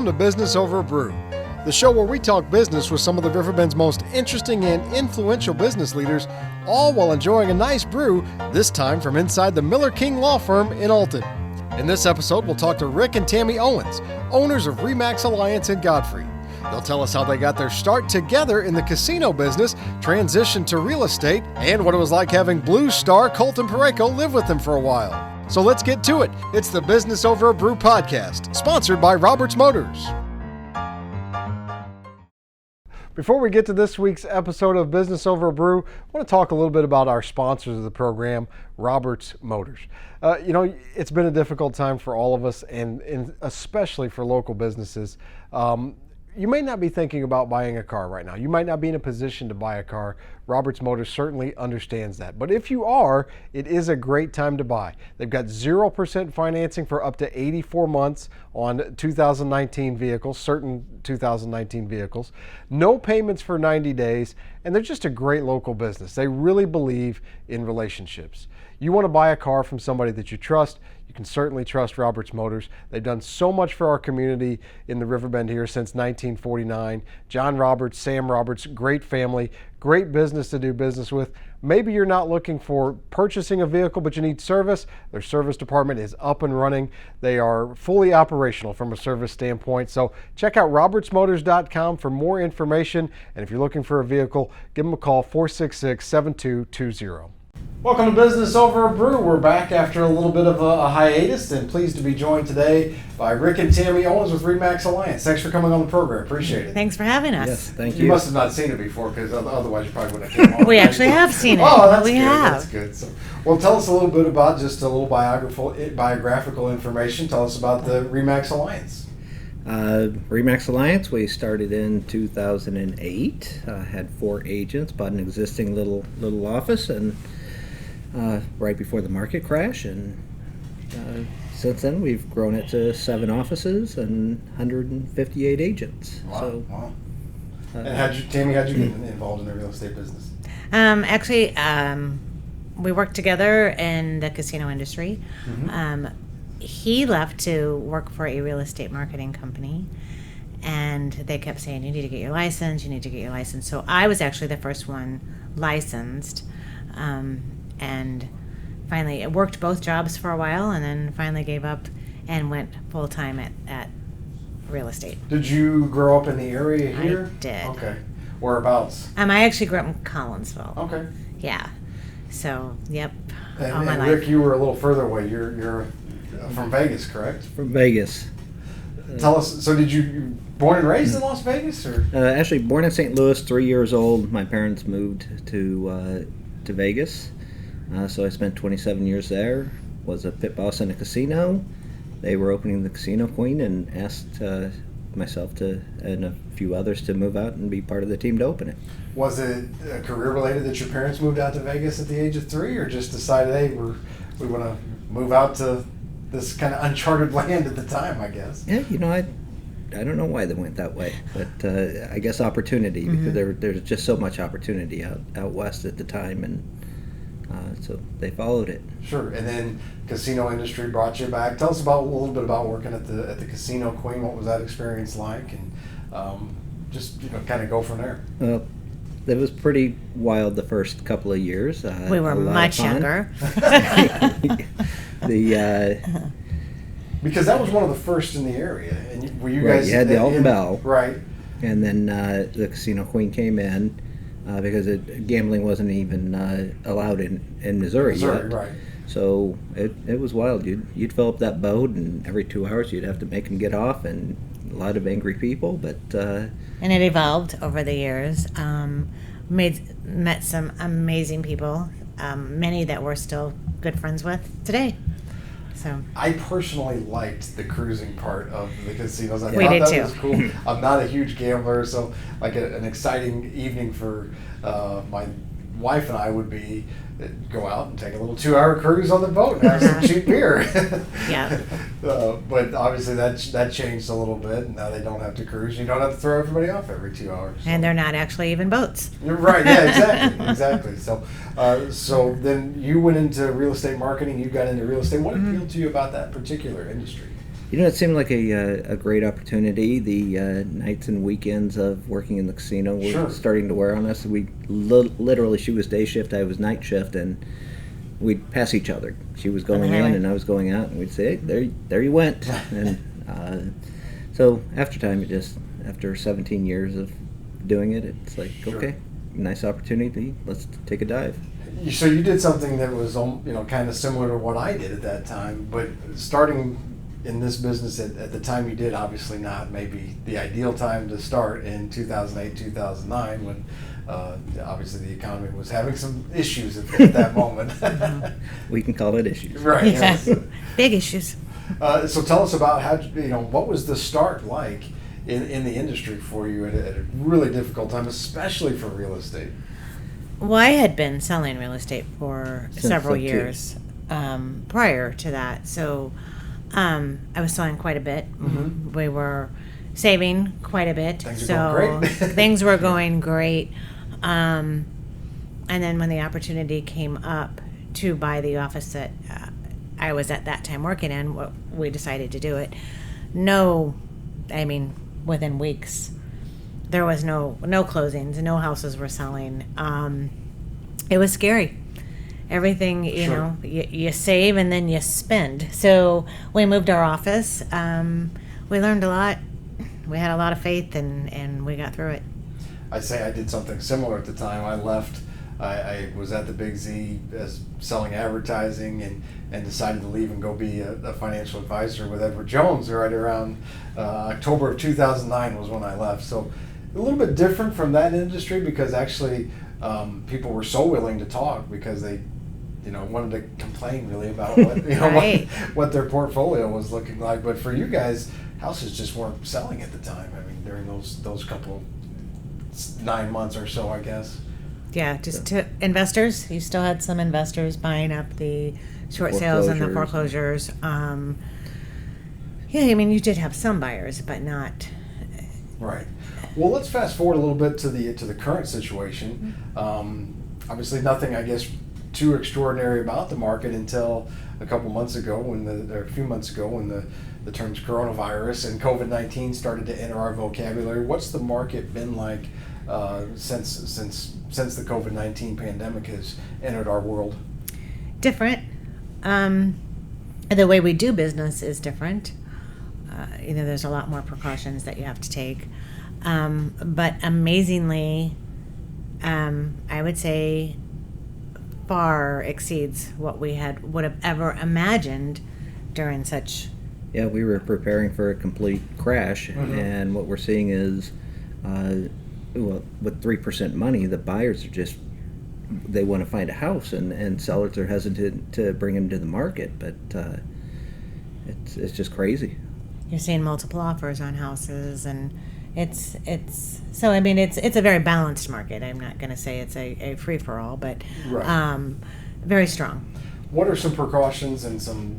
to Business Over a Brew, the show where we talk business with some of the Riverbend's most interesting and influential business leaders, all while enjoying a nice brew, this time from inside the Miller King Law Firm in Alton. In this episode, we'll talk to Rick and Tammy Owens, owners of ReMax Alliance in Godfrey. They'll tell us how they got their start together in the casino business, transitioned to real estate, and what it was like having Blue Star Colton Pareko live with them for a while. So let's get to it. It's the Business Over a Brew podcast, sponsored by Roberts Motors. Before we get to this week's episode of Business Over a Brew, I want to talk a little bit about our sponsors of the program, Roberts Motors. It's been a difficult time for all of us, and especially for local businesses. You may not be thinking about buying a car right now. You might not be in a position to buy a car. Roberts Motors certainly understands that. But if you are, it is a great time to buy. They've got 0% financing for up to 84 months on 2019 vehicles, certain 2019 vehicles. No payments for 90 days, and they're just a great local business. They really believe in relationships. You want to buy a car from somebody that you trust, you can certainly trust Roberts Motors. They've done so much for our community in the Riverbend here since 1949. John Roberts, Sam Roberts, great family, great business to do business with. Maybe you're not looking for purchasing a vehicle, but you need service. Their service department is up and running. They are fully operational from a service standpoint. So check out robertsmotors.com for more information. And if you're looking for a vehicle, give them a call, 466-7220. Welcome to Business Over a Brew. We're back after a little bit of a hiatus, and pleased to be joined today by Rick and Tammy Owens with ReMax Alliance. Thanks for coming on the program. Appreciate it. Thanks for having us. Yes, thank you. You must have not seen it before, because otherwise you probably wouldn't have came on. We actually have seen it. Oh, that's we good. have. That's good. So, well, tell us a little bit about just a little biographical information. Tell us about the ReMax Alliance. ReMax Alliance, we started in 2008. Had 4 agents, bought an existing little office, and right before the market crash, and since then we've grown it to 7 offices and 158 agents. Wow. And Tammy, how'd you get involved in the real estate business? We worked together in the casino industry. Mm-hmm. He left to work for a real estate marketing company, and they kept saying, you need to get your license, So I was actually the first one licensed. And finally, it worked both jobs for a while, and then finally gave up and went full-time at real estate. Did you grow up in the area here? I did. Okay. Whereabouts? I actually grew up in Collinsville. Okay. Yeah. So, yep. And Rick, you were a little further away. You're from Vegas, correct? From Vegas. Tell us, so did you born and raised in Las Vegas? Or? Actually, born in St. Louis, 3 years old. My parents moved to Vegas. So I spent 27 years there, was a pit boss in a casino. They were opening the Casino Queen and asked myself and a few others to move out and be part of the team to open it. Was it career related that your parents moved out to Vegas at the age of 3, or just decided, hey, we want to move out to this kind of uncharted land at the time, I guess? Yeah, I don't know why they went that way, but I guess opportunity, because there's just so much opportunity out west at the time, and so they followed it. Sure. And then casino industry brought you back. Tell us a little bit about working at the Casino Queen. What was that experience like? And just kind of go from there. It was pretty wild the first couple of years. We were much younger. Because that was one of the first in the area. And were you guys? You had the Alton Bell. Right. And then the Casino Queen came in. Because gambling wasn't even allowed in Missouri yet. Right. So it was wild. You'd fill up that boat, and every 2 hours you'd have to make them get off, and a lot of angry people. But and it evolved over the years. Met some amazing people, many that we're still good friends with today. So I personally liked the cruising part of the casinos. I thought that was cool. I'm not a huge gambler, so like an exciting evening for my wife and I would be go out and take a little 2-hour cruise on the boat and have some cheap beer. Yeah. But obviously that changed a little bit, and now they don't have to cruise. You don't have to throw everybody off every 2 hours. And they're not actually even boats. You're right. Yeah, exactly. So then you went into real estate marketing. You got into real estate. What appealed to you about that particular industry? It seemed like a great opportunity. The nights and weekends of working in the casino were Sure. starting to wear on us. We literally, she was day shift, I was night shift, and we'd pass each other. She was going in highway. and I was going out, and we'd say, hey, there you went. And so after time, after 17 years of doing it, it's like, Sure. okay, nice opportunity, let's take a dive. So you did something that was, kind of similar to what I did at that time, but starting in this business at the time you did, obviously not maybe the ideal time to start in 2008, 2009, when obviously the economy was having some issues at that moment. We can call it issues. Right. Yeah. Big issues. So tell us about how, what was the start like in the industry for you at a really difficult time, especially for real estate? Well, I had been selling real estate for Since several like years prior to that. So I was selling quite a bit. Mhm. We were saving quite a bit. Things so are going great. things were going great. And then when the opportunity came up to buy the office that I was at that time working in, we decided to do it. Within weeks, there was no closings, no houses were selling. It was scary. Everything, Sure. you save and then you spend. So we moved our office. We learned a lot. We had a lot of faith, and we got through it. I say I did something similar at the time. I left. I was at the Big Z as selling advertising and decided to leave and go be a financial advisor with Edward Jones right around October of 2009 was when I left. So a little bit different from that industry because actually people were so willing to talk because they wanted to complain really about what Right. what their portfolio was looking like. But for you guys, houses just weren't selling at the time. I mean, during those couple 9 months or so, I guess. Yeah, just to investors. You still had some investors buying up the short sales and the foreclosures. You did have some buyers, but not. Right. Well, let's fast forward a little bit to the current situation. Obviously, nothing, I guess, too extraordinary about the market until a few months ago when the terms coronavirus and COVID-19 started to enter our vocabulary. What's the market been like since the COVID-19 pandemic has entered our world? Different. The way we do business is different. There's a lot more precautions that you have to take. But amazingly, I would say far exceeds what we would have ever imagined during such. Yeah, we were preparing for a complete crash, and what we're seeing is, with 3% money, the buyers are they want to find a house, and sellers are hesitant to bring them to the market, but it's just crazy. You're seeing multiple offers on houses, and it's a very balanced market. I'm not going to say it's a free for all, but Right. very strong. What are some precautions and some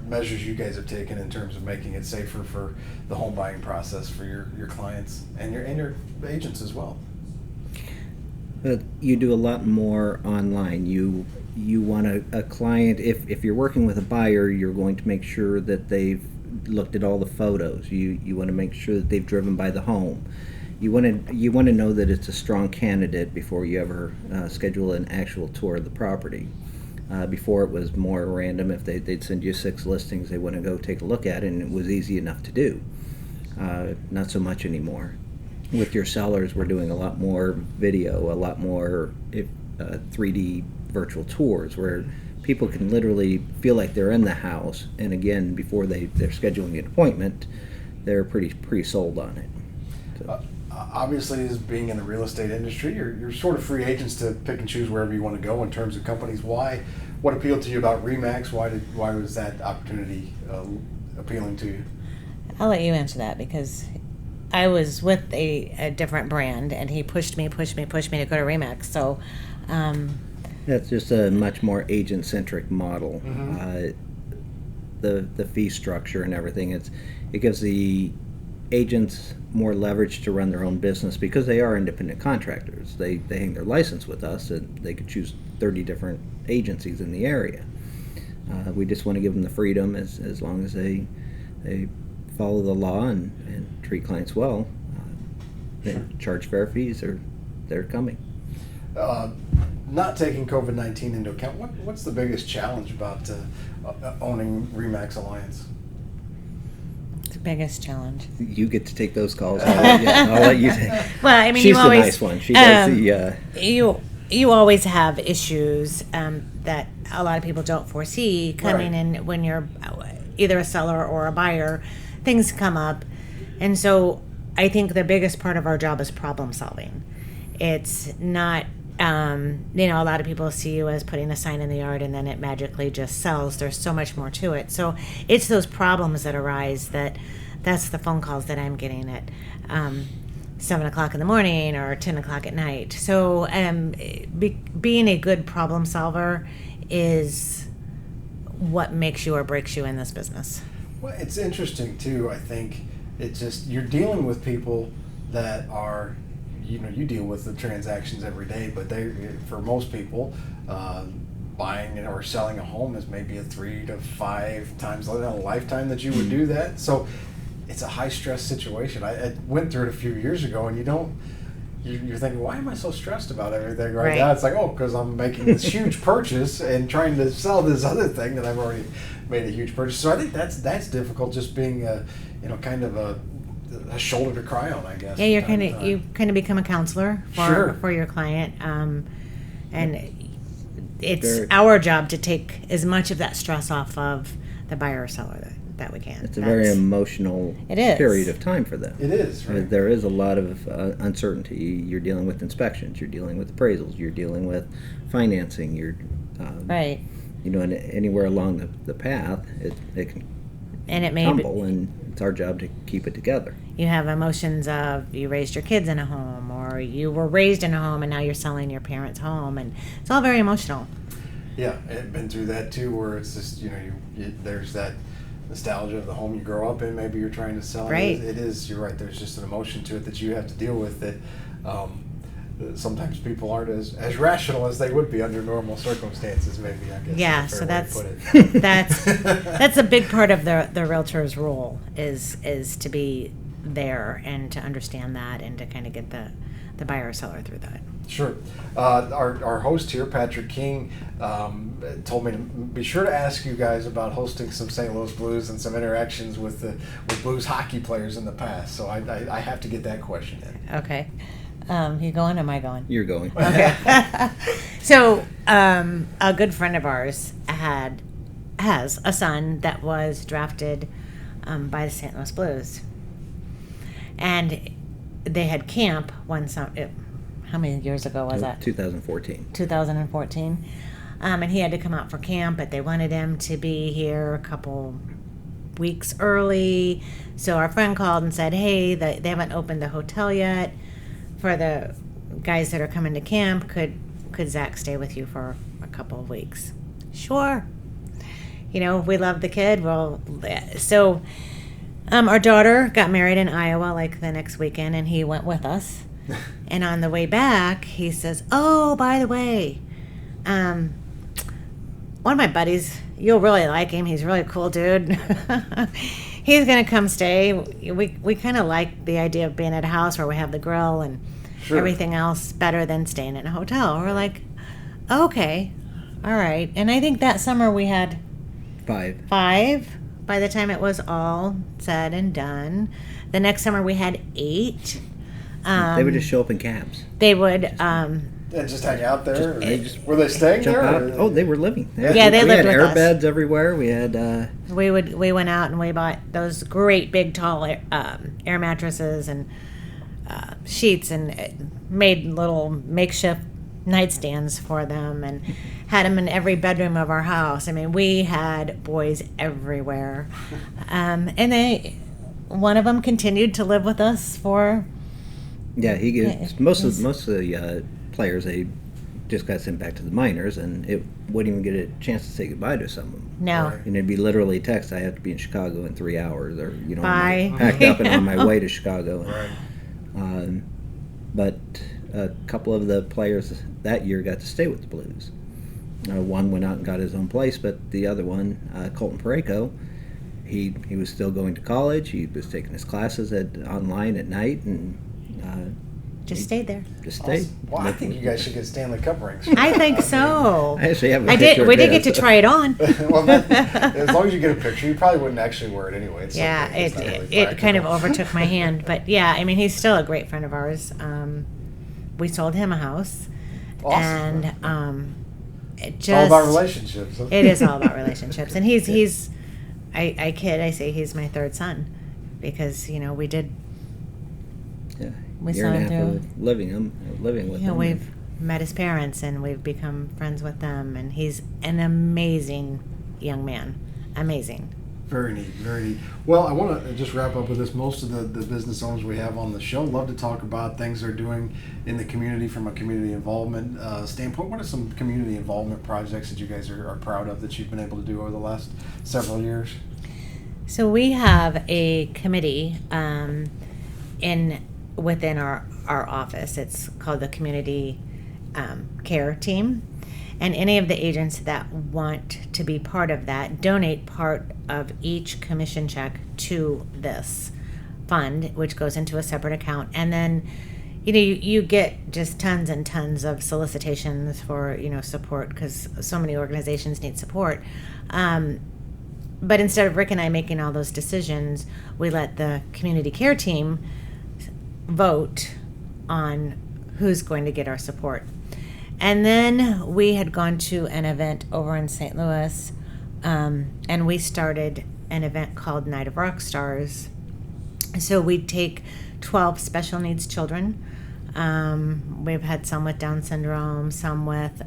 measures you guys have taken in terms of making it safer for the home buying process for your clients and your agents as well? You do a lot more online. You want a client, if you're working with a buyer, you're going to make sure that they've looked at all the photos. You want to make sure that they've driven by the home. You want to know that it's a strong candidate before you ever schedule an actual tour of the property. Before it was more random. If they'd send you 6 listings, they want to go take a look at it, and it was easy enough to do. Not so much anymore. With your sellers, we're doing a lot more video, a lot more 3D virtual tours where people can literally feel like they're in the house, and again, before they're scheduling an appointment, they're pretty sold on it. So. Obviously, as being in the real estate industry, you're sort of free agents to pick and choose wherever you want to go in terms of companies. What appealed to you about ReMax? Why was that opportunity appealing to you? I'll let you answer that because I was with a different brand, and he pushed me to go to ReMax. So. That's just a much more agent-centric model. The fee structure and everything, it gives the agents more leverage to run their own business because they are independent contractors. They hang their license with us, and they could choose 30 different agencies in the area. We just want to give them the freedom as long as they they follow the law and treat clients well, and charge fair fees, they're coming. Not taking COVID-19 into account, what's the biggest challenge about owning ReMax Alliance? The biggest challenge. You get to take those calls. I'll let you take. Well, I mean, She's you the always, nice one. She does the. You always have issues that a lot of people don't foresee coming in when you're either a seller or a buyer. Things come up, and so I think the biggest part of our job is problem solving. It's not, a lot of people see you as putting a sign in the yard and then it magically just sells. There's so much more to it. So it's those problems that arise that's the phone calls that I'm getting at 7 o'clock in the morning or 10 o'clock at night. So being a good problem solver is what makes you or breaks you in this business. Well, it's interesting too. I think it's just you're dealing with people that are, you deal with the transactions every day, but for most people, buying or selling a home is maybe a 3 to 5 times in a lifetime that you would do that. So it's a high stress situation. I went through it a few years ago, and you're thinking, why am I so stressed about everything right now? It's like, because I'm making this huge purchase and trying to sell this other thing that I've already made a huge purchase. So I think that's difficult, just being kind of a shoulder to cry on, I guess. Yeah, you kind of become a counselor for your client, and it's our job to take as much of that stress off of the buyer or seller that we can. It's a very emotional period of time for them. It is, right? There is a lot of uncertainty. You're dealing with inspections. You're dealing with appraisals. You're dealing with financing. You're right. And anywhere along the path, it can tumble, and it's our job to keep it together. You have emotions of you raised your kids in a home, or you were raised in a home and now you're selling your parents' home, and it's all very emotional. Yeah, I've been through that too, where it's just there's that nostalgia of the home you grow up in. Maybe you're trying to sell. Right. It is. You're right. There's just an emotion to it that you have to deal with. That sometimes people aren't as rational as they would be under normal circumstances. Maybe, I guess. Yeah. Is a So fair way to put it. that's a big part of the realtor's role is to be there and to understand that and to kind of get the buyer or seller through that. Sure. Our host here, Patrick King, told me to be sure to ask you guys about hosting some St. Louis Blues and some interactions with Blues hockey players in the past. So I have to get that question in. Okay. You going or am I going? You're going. Okay. So a good friend of ours has a son that was drafted by the St. Louis Blues. And they had camp one summer. How many years ago was that? 2014. 2014. And he had to come out for camp, but they wanted him to be here a couple weeks early. So our friend called and said, hey, they haven't opened the hotel yet for the guys that are coming to camp. Could Zach stay with you for a couple of weeks? Sure. We love the kid. Well, so our daughter got married in Iowa like the next weekend, and he went with us. And on the way back, he says, oh, by the way, one of my buddies, you'll really like him. He's a really cool dude. He's going to come stay. We kind of like the idea of being at a house where we have the grill and everything else better than staying in a hotel. We're like, okay, all right. And I think that summer we had 5. By the time it was all said and done. The next summer we had 8. They would just show up in cabs. They would. And just hang out there? Were they staying there? Oh, they were living. Yeah, they lived with us. We had air beds everywhere. We had. We went out and we bought those great big tall air mattresses and sheets and made little makeshift nightstands for them and had them in every bedroom of our house. I mean, we had boys everywhere, and one of them continued to live with us for. Yeah, he gets most of the players. They just got sent back to the minors, and it wouldn't even get a chance to say goodbye to some of them. No, Right. And it'd be literally text. I have to be in Chicago in 3 hours, or Bye. I'm packed up and on my way to Chicago. Right. But a couple of the players that year got to stay with the Blues. One went out and got his own place, but the other one, Colton Parayko, he was still going to college. He was taking his classes online at night, and Just stayed there. just stayed. Awesome. Well, I think you guys should get Stanley Cup rings. I think so. I actually have a I picture did. of We did this. get to try it on. Well, as long as you get a picture, you probably wouldn't actually wear it anyway. It's Yeah, okay. It's not really it kind of practical. overtook my hand, but yeah, I mean, he's still a great friend of ours. We sold him a house, Awesome. and it It's all just about relationships. Huh? it is all about relationships, and he's I kid, I say he's my third son, because we did. Yeah, We year and a saw half him of living with him. we've met his parents and we've become friends with them, and he's an amazing young man. Amazing. Very neat, very neat. Well, I want to just wrap up with this. Most of the business owners we have on the show love to talk about things they're doing in the community from a community involvement standpoint. What are some community involvement projects that you guys are proud of that you've been able to do over the last several years? So we have a committee within our office. It's called the Community Care Team. And any of the agents that want to be part of that donate part of each commission check to this fund, which goes into a separate account. And then, you get just tons and tons of solicitations for, support, because so many organizations need support. But instead of Rick and I making all those decisions, we let the community care team vote on who's going to get our support. And then we had gone to an event over in St. Louis, and we started an event called Night of Rock Stars. So we'd take 12 special needs children. We've had some with Down syndrome, some with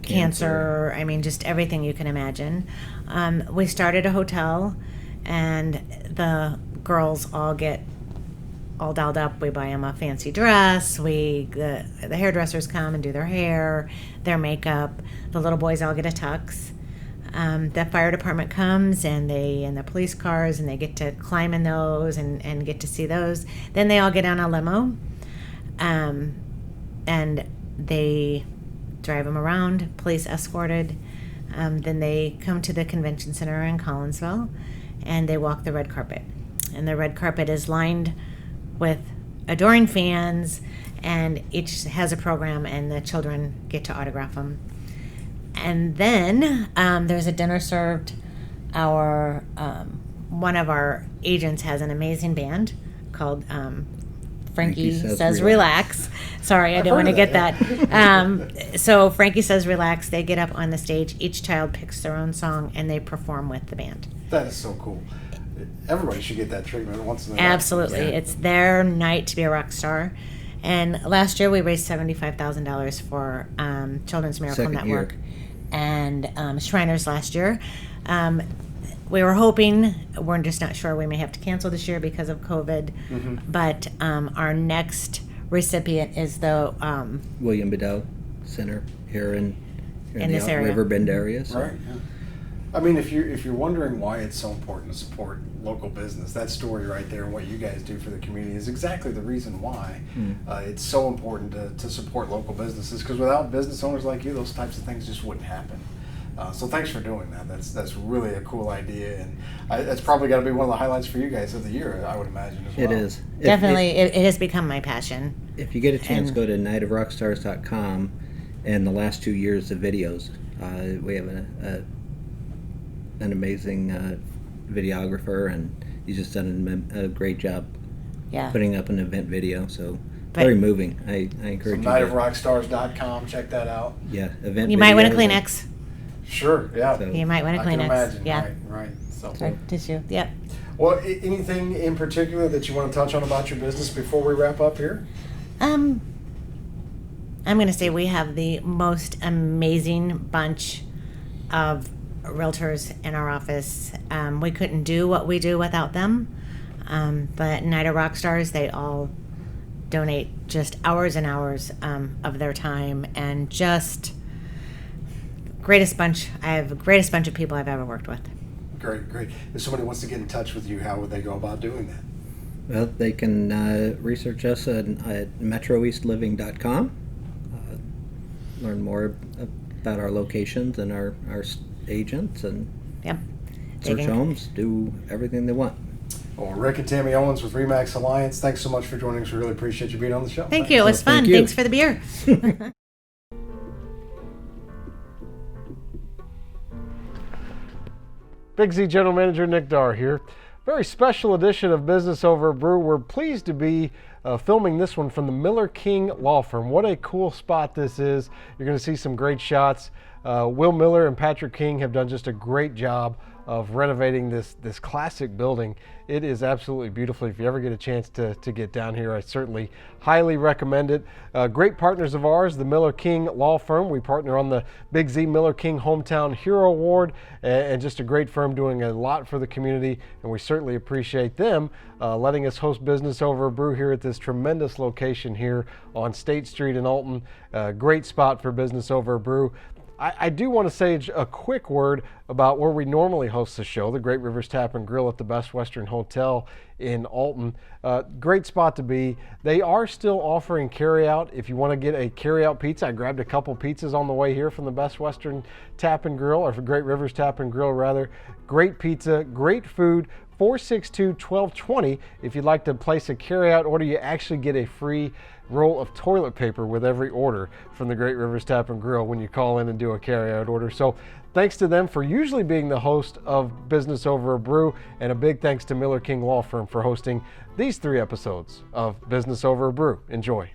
cancer. I mean, just everything you can imagine. We started a hotel, and the girls all get all dolled up. We buy them a fancy dress. The hairdressers come and do their hair, their makeup. The little boys all get a tux. The fire department comes, and they in the police cars, and they get to climb in those and get to see those. Then they all get on a limo, and they drive them around, police escorted. Then they come to the convention center in Collinsville, and they walk the red carpet. And the red carpet is lined with adoring fans, and each has a program, and the children get to autograph them. And then there's a dinner served. One of our agents has an amazing band called Frankie Says Relax. Sorry, I didn't want to get that. So Frankie Says Relax, they get up on the stage. Each child picks their own song, and they perform with the band. That is so cool. Everybody should get that treatment once in a while. Absolutely. Yeah. It's their night to be a rock star. And last year we raised $75,000 for Children's Miracle Second Network year. and Shriners last year. We were hoping, we're just not sure, we may have to cancel this year because of COVID, but our next recipient is the William Bedell Center here in this the area. Riverbend area. So. Right. Yeah. I mean, if you're wondering why it's so important to support local business, that story right there and what you guys do for the community is exactly the reason why it's so important to support local businesses. Because without business owners like you, those types of things just wouldn't happen. So thanks for doing that. That's really a cool idea, and it's probably got to be one of the highlights for you guys of the year, I would imagine as well. It is. Definitely, it has become my passion. If you get a chance, And- go to nightofrockstars.com, and the last 2 years of videos. We have an amazing videographer, and he's just done a great job Yeah. putting up an event video. So But- very moving. I So encourage you. nightofrockstars.com, check that out. Yeah, event. You might win a videos. Kleenex. Sure, yeah. So- You might win a I can Kleenex. imagine. Yeah. Right. So. Sorry, tissue. Yep. Well, anything in particular that you want to touch on about your business before we wrap up here? I'm going to say we have the most amazing bunch of realtors in our office. We couldn't do what we do without them. But Night of Rock Stars, they all donate just hours and hours of their time, and just greatest bunch. I have the greatest bunch of people I've ever worked with. Great. If somebody wants to get in touch with you, how would they go about doing that? Well, they can research us at metroeastliving.com. Learn more about our locations and our agents, and Yep. search homes, do everything they want. Well, Rick and Tammy Owens with ReMax Alliance, thanks so much for joining us. We really appreciate you being on the show. Thank you. It was fun. Thank you. Thanks for the beer. Big Z General Manager Nick Darr here. Very special edition of Business Over Brew. We're pleased to be filming this one from the Miller King Law Firm. What a cool spot this is. You're going to see some great shots. Will Miller and Patrick King have done just a great job of renovating this classic building. It is absolutely beautiful. If you ever get a chance to get down here, I certainly highly recommend it. Great partners of ours, the Miller King Law Firm. We partner on the Big Z Miller King Hometown Hero Award, and just a great firm doing a lot for the community, and we certainly appreciate them letting us host Business Over Brew here at this tremendous location here on State Street in Alton. Great spot for Business Over Brew. I do want to say a quick word about where we normally host the show, the Great Rivers Tap and Grill at the Best Western Hotel in Alton. Great spot to be. They are still offering carryout. If you want to get a carryout pizza, I grabbed a couple pizzas on the way here from the Best Western Tap and Grill, or for Great Rivers Tap and Grill rather. Great pizza, great food. 462-1220. If you'd like to place a carryout order, you actually get a free roll of toilet paper with every order from the Great Rivers Tap and Grill when you call in and do a carryout order. So thanks to them for usually being the host of Business Over a Brew, and a big thanks to Miller King Law Firm for hosting these 3 episodes of Business Over a Brew. Enjoy.